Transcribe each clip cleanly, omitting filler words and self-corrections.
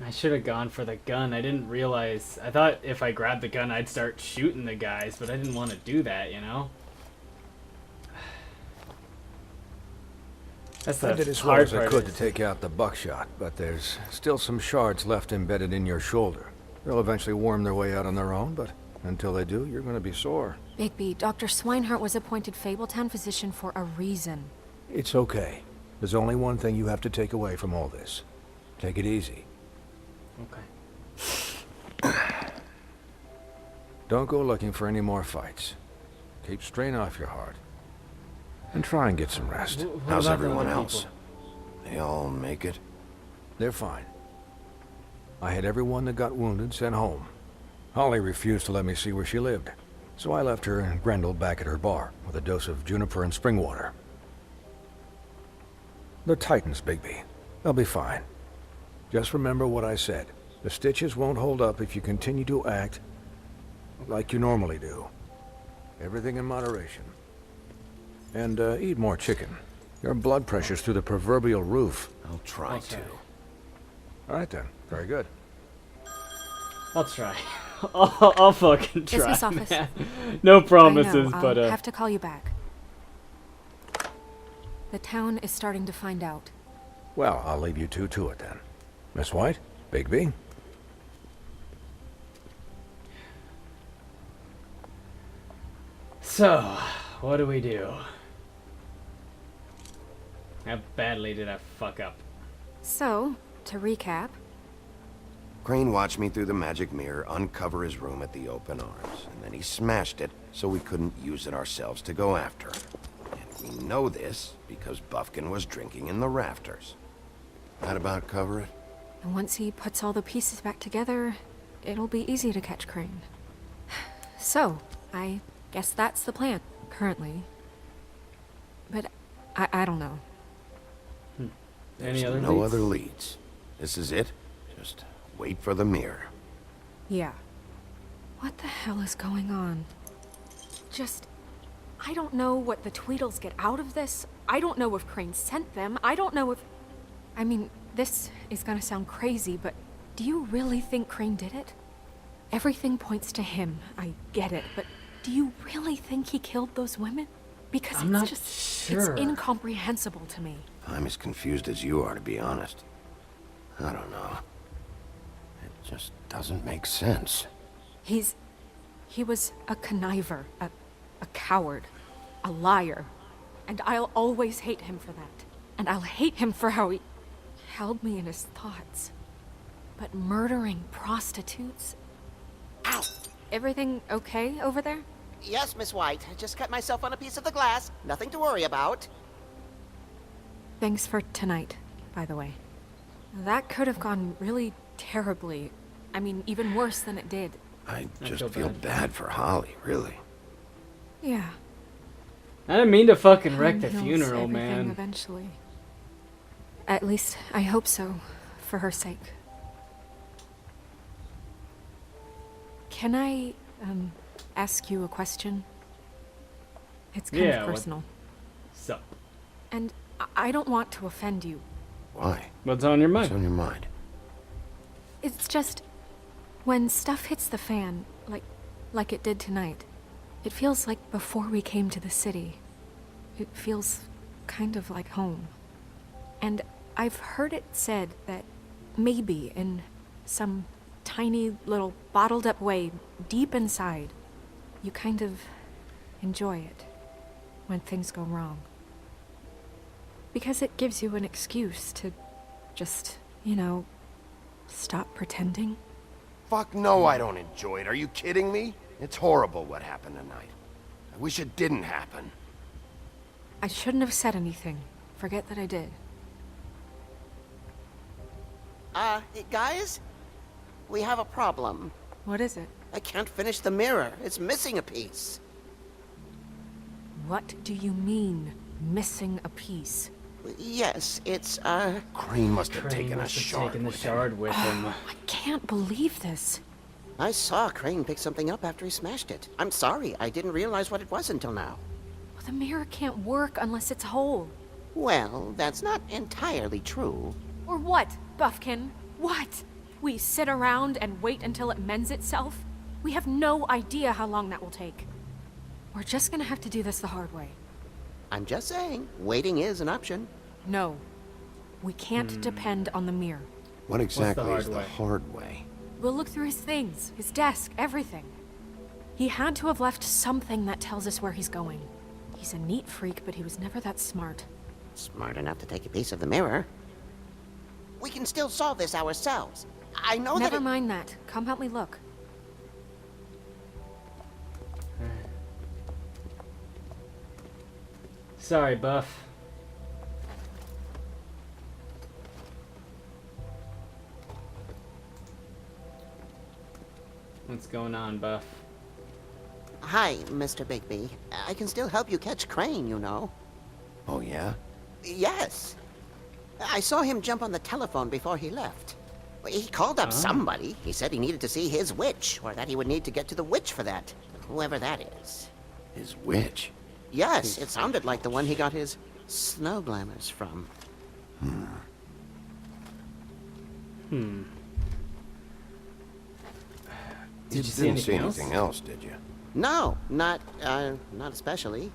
I should have gone for the gun. I didn't realize. I thought if I grabbed the gun, I'd start shooting the guys, but I didn't want to do that, you know? That's I the did as well hard as I part could to is- take out the buckshot, but there's still some shards left embedded in your shoulder. They'll eventually worm their way out on their own, but until they do, you're going to be sore. Bigby, Dr. Swinehart was appointed Fabletown physician for a reason. It's okay. There's only one thing you have to take away from all this. Take it easy. Okay. Don't go looking for any more fights. Keep strain off your heart. And try and get some rest. What How's about the everyone other else? people? They all make it? They're fine. I had everyone that got wounded sent home. Holly refused to let me see where she lived, so I left her and Grendel back at her bar with a dose of juniper and spring water. They're Titans, Bigby. They'll be fine. Just remember what I said. The stitches won't hold up if you continue to act like you normally do. Everything in moderation. And eat more chicken. Your blood pressure's through the proverbial roof. I'll try Okay. to. All right then. Very good. I'll try. I'll fucking try, Business office. man. No promises, I know, but I'll have to call you back. The town is starting to find out. Well, I'll leave you two to it then. Miss White? Bigby? So, what do we do? How badly did I fuck up? So, to recap, Crane watched me through the magic mirror uncover his room at the open arms, and then he smashed it so we couldn't use it ourselves to go after him. And we know this because Buffkin was drinking in the rafters. That about cover it? and once he puts all the pieces back together, it'll be easy to catch Crane. So, I guess that's the plan, currently. But I don't know. Any There's other no leads? other leads. This is it. Just wait for the mirror. Yeah. What the hell is going on? I don't know what the Tweedles get out of this. I don't know if Crane sent them. I don't know if... I mean, this is gonna sound crazy, but do you really think Crane did it? Everything points to him. I get it, but do you really think he killed those women? Because I'm not it's sure. It's incomprehensible to me. I'm as confused as you are, to be honest. I don't know. It just doesn't make sense. He was a conniver, a coward, a liar. And I'll always hate him for that. And I'll hate him for how he held me in his thoughts. But murdering prostitutes? Ow! Everything okay over there? Yes, Miss White. Just cut myself on a piece of the glass. Nothing to worry about. Thanks for tonight, by the way. That could have gone really terribly. I mean, even worse than it did. I I just feel feel bad. bad for Holly, really. Yeah. I didn't mean to fucking wreck the Time heals funeral, everything man. Eventually. At least, I hope so, for her sake. Can I, ask you a question? It's kind Yeah, of what- personal. So, And I don't want to offend you. Why? what's on your What's mind? on your mind? It's just, when stuff hits the fan, like it did tonight, it feels like before we came to the city. It feels kind of like home. And I've heard it said that maybe in some tiny little bottled up way deep inside, you kind of enjoy it when things go wrong. Because it gives you an excuse to just, stop pretending. Fuck no, I don't enjoy it. Are you kidding me? It's horrible what happened tonight. I wish it didn't happen. I shouldn't have said anything. Forget that I did. Guys? We have a problem. What is it? I can't finish the mirror. It's missing a piece. What do you mean, missing a piece? Yes, it's, Crane must have Crane taken a must have shard taken the with him. shard with him. I can't believe this. I saw Crane pick something up after he smashed it. I'm sorry, I didn't realize what it was until now. Well, the mirror can't work unless it's whole. Well, that's not entirely true. Or what, Buffkin? What? We sit around and wait until it mends itself? We have no idea how long that will take. We're just gonna have to do this the hard way. I'm just saying, waiting is an option. No. We can't depend on the mirror. What exactly hard is the way? hard way? We'll look through his things, his desk, everything. He had to have left something that tells us where he's going. He's a neat freak, but he was never that smart. Smart enough to take a piece of the mirror. We can still solve this ourselves. I know that Never it- mind that. Come help me look. Sorry, Buff. What's going on, Buff? Hi, Mr. Bigby. I can still help you catch Crane, you know. Oh, yeah? Yes. I saw him jump on the telephone before he left. He called up somebody. He said he needed to see his witch, or that he would need to get to the witch for that. Whoever that is. His witch? Yes, it sounded like the one he got his snow glamours from. Did you see didn't see anything else? anything else, did you? No, not especially.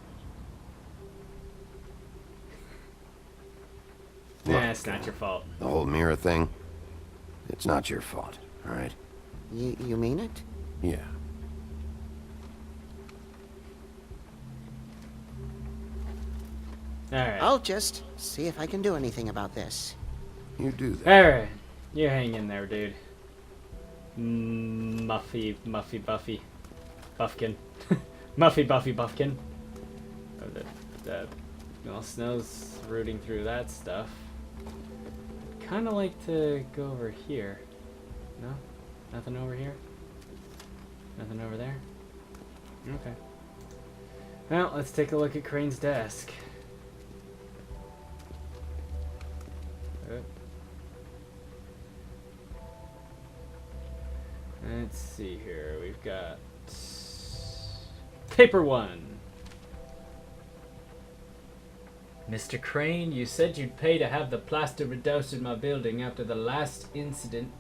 Nah, it's not your fault. The whole mirror thing? It's not your fault, all right? You mean it? Yeah. Alright. I'll just see if I can do anything about this. You do that. Alright. You hang in there, dude. Muffy, Buffy. Buffkin. Muffy, Buffy, Buffkin. Oh, well, Snow's rooting through that stuff. Kinda like to go over here. No? Nothing over here? Nothing over there? Okay. Well, let's take a look at Crane's desk. Let's see here. We've got paper 1. Mr. Crane, you said you'd pay to have the plaster reduced in my building after the last incident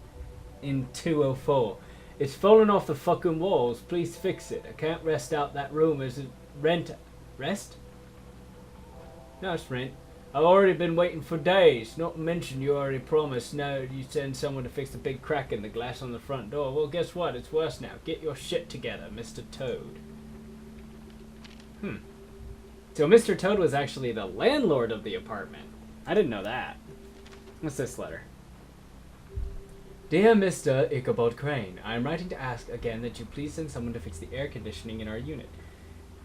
in 204. It's falling off the fucking walls. Please fix it. I can't rest out that room as a rest? No, it's rent. I've already been waiting for days. Not to mention you already promised now you send someone to fix the big crack in the glass on the front door. Well, guess what? It's worse now. Get your shit together, Mr. Toad. So Mr. Toad was actually the landlord of the apartment. I didn't know that. What's this letter? Dear Mr. Ichabod Crane, I am writing to ask again that you please send someone to fix the air conditioning in our unit.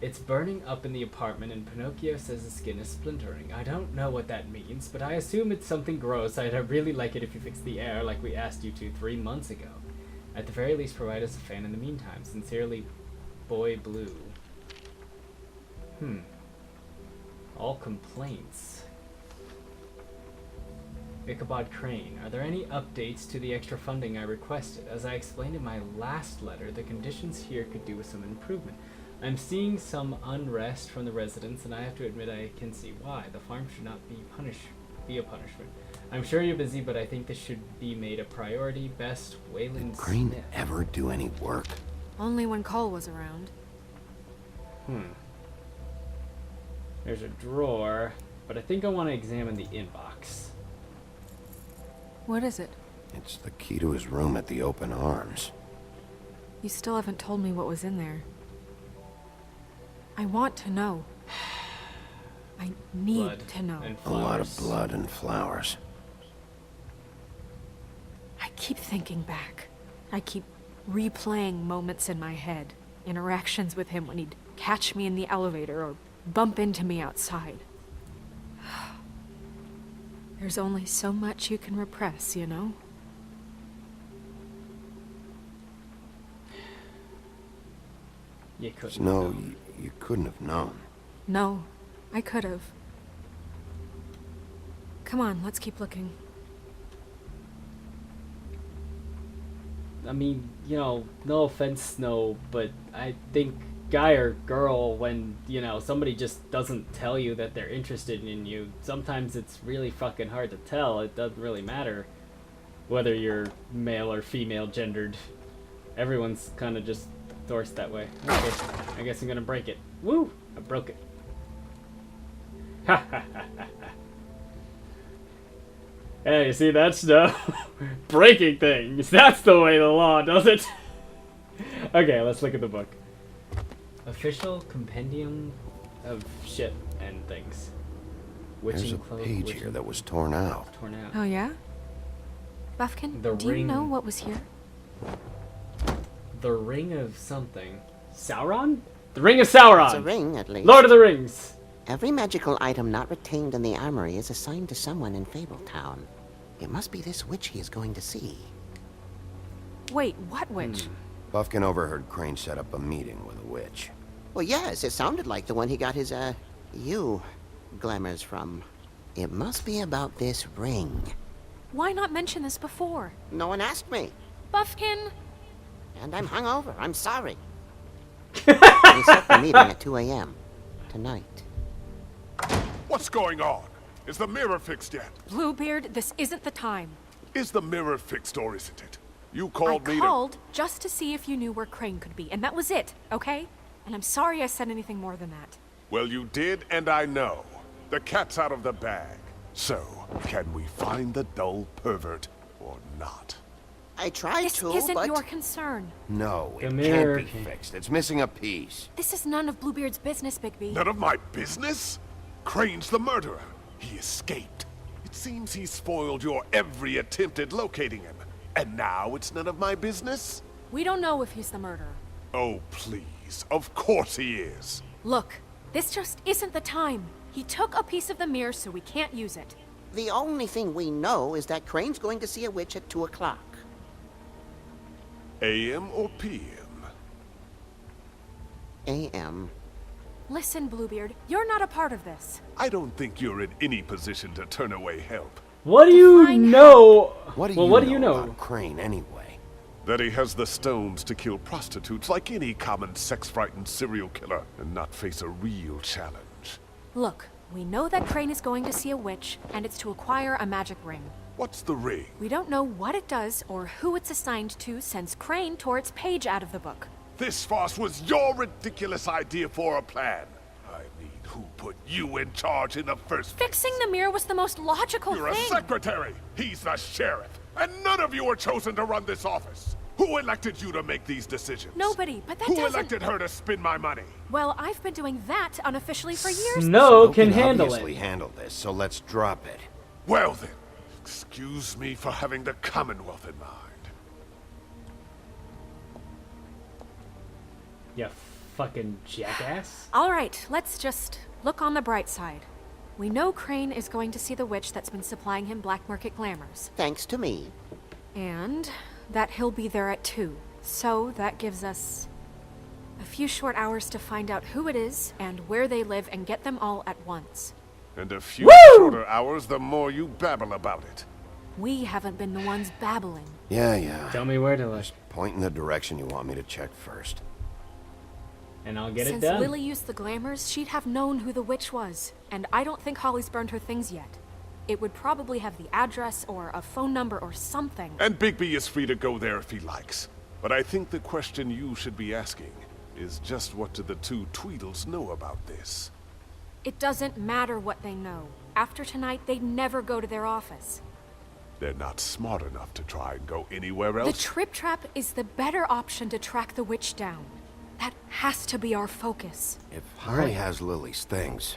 It's burning up in the apartment and Pinocchio says the skin is splintering. I don't know what that means, but I assume it's something gross. I'd really like it if you fixed the air like we asked you to 3 months ago. At the very least, provide us a fan in the meantime. Sincerely, Boy Blue. All complaints. Ichabod Crane, are there any updates to the extra funding I requested? As I explained in my last letter, the conditions here could do with some improvement. I'm seeing some unrest from the residents, and I have to admit I can see why. The farm should not be a punishment. I'm sure you're busy, but I think this should be made a priority. Best, Wayland Crane Smith. ever do any work? Only when Cole was around. There's a drawer, but I think I want to examine the inbox. What is it? It's the key to his room at the Open Arms. You still haven't told me what was in there. I want to know. I need Blood to know. and A lot of flowers. blood and flowers. I keep thinking back. I keep replaying moments in my head. Interactions with him when he'd catch me in the elevator or bump into me outside. There's only so much you can repress, you know? You couldn't. Snow, you couldn't have known. No, I could have. Come on, let's keep looking. I mean, you know, no offense, Snow, but I think guy or girl, when, you know, somebody just doesn't tell you that they're interested in you, sometimes it's really fucking hard to tell. It doesn't really matter Whether you're male or female gendered. Everyone's kind of just forced that way. Okay, I guess I'm gonna break it. Woo! I broke it. Ha ha ha ha ha. Hey, see, that's no breaking things. That's the way the law does it. Okay, let's look at the book. Official compendium of shit and things. There's a page here that was torn out. Torn out. Oh, yeah? Buffkin, The do you ring. know what was here? The ring of something. Sauron? The ring of Sauron! It's a ring, at least. Lord of the Rings! Every magical item not retained in the armory is assigned to someone in Fabletown. It must be this witch he is going to see. Wait, what witch? Buffkin overheard Crane set up a meeting with a witch. Well, yes, it sounded like the one he got his, glamours from. It must be about this ring. Why not mention this before? No one asked me. Buffkin! And I'm hungover. I'm sorry. We set the meeting at 2 a.m. tonight. What's going on? Is the mirror fixed yet? Bluebeard, this isn't the time. Is the mirror fixed or isn't it? You I called me called just to see if you knew where Crane could be, and that was it, okay? And I'm sorry I said anything more than that. Well, you did, and I know. The cat's out of the bag. So, can we find the dull pervert or not? I tried This to, isn't but... your concern. No, The it mirror can't be can- fixed. It's missing a piece. This is none of Bluebeard's business, Bigby. None of my business? Crane's the murderer. He escaped. It seems he spoiled your every attempt at locating him. And now it's none of my business? We don't know if he's the murderer. Oh, please. Of course he is. Look, this just isn't the time. He took a piece of the mirror, so we can't use it. The only thing we know is that Crane's going to see a witch at 2 o'clock. AM or PM? A.M. Listen, Bluebeard, you're not a part of this. I don't think you're in any position to turn away help. What do you Define know? What do well, you what know do you know? about Crane anyway? That he has the stones to kill prostitutes like any common sex-frightened serial killer and not face a real challenge. Look, we know that Crane is going to see a witch, and it's to acquire a magic ring. What's the ring? We don't know what it does or who it's assigned to since Crane tore its page out of the book. This farce was your ridiculous idea for a plan. I mean, who put you in charge in the first place? Fixing the mirror was the most logical You're a thing. secretary. He's the sheriff. And none of you were chosen to run this office. Who elected you to make these decisions? Nobody, but that Who doesn't... elected her to spend my money? Well, I've been doing that unofficially for years. Snow Snow can handle obviously it. handle this, so let's drop it. Well then, excuse me for having the Commonwealth in mind. You fucking jackass. All right, let's just look on the bright side. We know Crane is going to see the witch that's been supplying him black market glamours. Thanks to me. And that he'll be there at 2. So that gives us a few short hours to find out who it is and where they live and get them all at once. And a few shorter hours, the more you babble about it. We haven't been the ones babbling. Yeah. Tell me where to look, Point in the direction you want me to check first. and I'll get Since it done. Lily used the glamours, she'd have known who the witch was. And I don't think Holly's burned her things yet. It would probably have the address or a phone number or something. And Bigby is free to go there if he likes. But I think the question you should be asking is just what do the two Tweedles know about this? It doesn't matter what they know. After tonight, they'd never go to their office. They're not smart enough to try and go anywhere The else. trip trap is the better option to track the witch down. That has to be our focus. If Holly has Lily's things,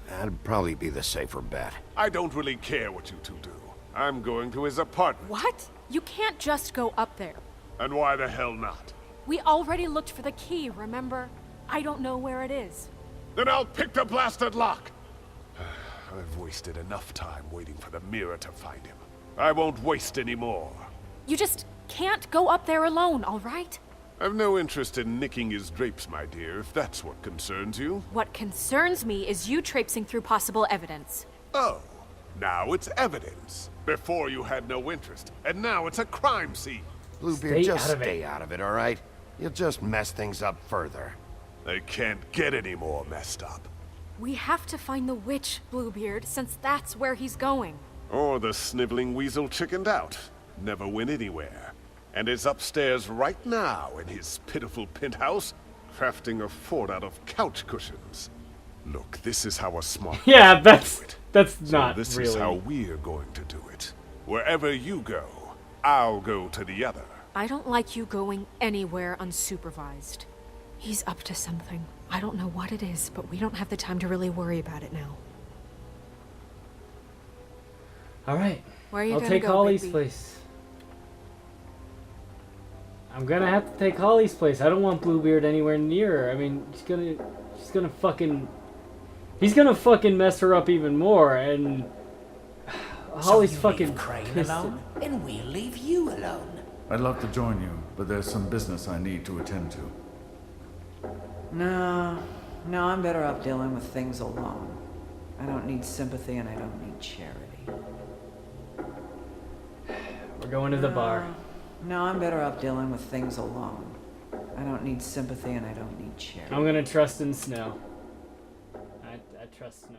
that'd probably be the safer bet. I don't really care what you two do. I'm going to his apartment. What? You can't just go up there. And why the hell not? We already looked for the key, remember? I don't know where it is. Then I'll pick the blasted lock. I've wasted enough time waiting for the mirror to find him. I won't waste any more. You just can't go up there alone, all right? I've no interest in nicking his drapes, my dear, if that's what concerns you. What concerns me is you traipsing through possible evidence. Oh, now it's evidence. Before you had no interest, and now it's a crime scene. Bluebeard, just out of it. stay out of it, all right? You'll just mess things up further. They can't get any more messed up. We have to find the witch, Bluebeard, since that's where he's going. Or the sniveling weasel chickened out. never went anywhere, and is upstairs right now in his pitiful penthouse, crafting a fort out of couch cushions. Look, this is how a smart Yeah, person do it. that's So not this really. is how we're going to do it. Wherever you go, I'll go to the other. I don't like you going anywhere unsupervised. He's up to something. I don't know what it is, but we don't have the time to really worry about it now. All right. Where are you I'll gonna take go, Holly's Bigby? place. I'm gonna have to take Holly's place. I don't want Bluebeard anywhere near her. I mean, he's gonna fucking mess her up even more, and Holly's so you fucking leave Crane pissed. alone, and we'll leave you alone. I'd love to join you, but there's some business I need to attend to. No, I'm better off dealing with things alone. I don't need sympathy and I don't need charity. We're going to the bar. No, I'm better off dealing with things alone. I don't need sympathy and I don't need charity. I'm gonna trust in Snow. I trust Snow.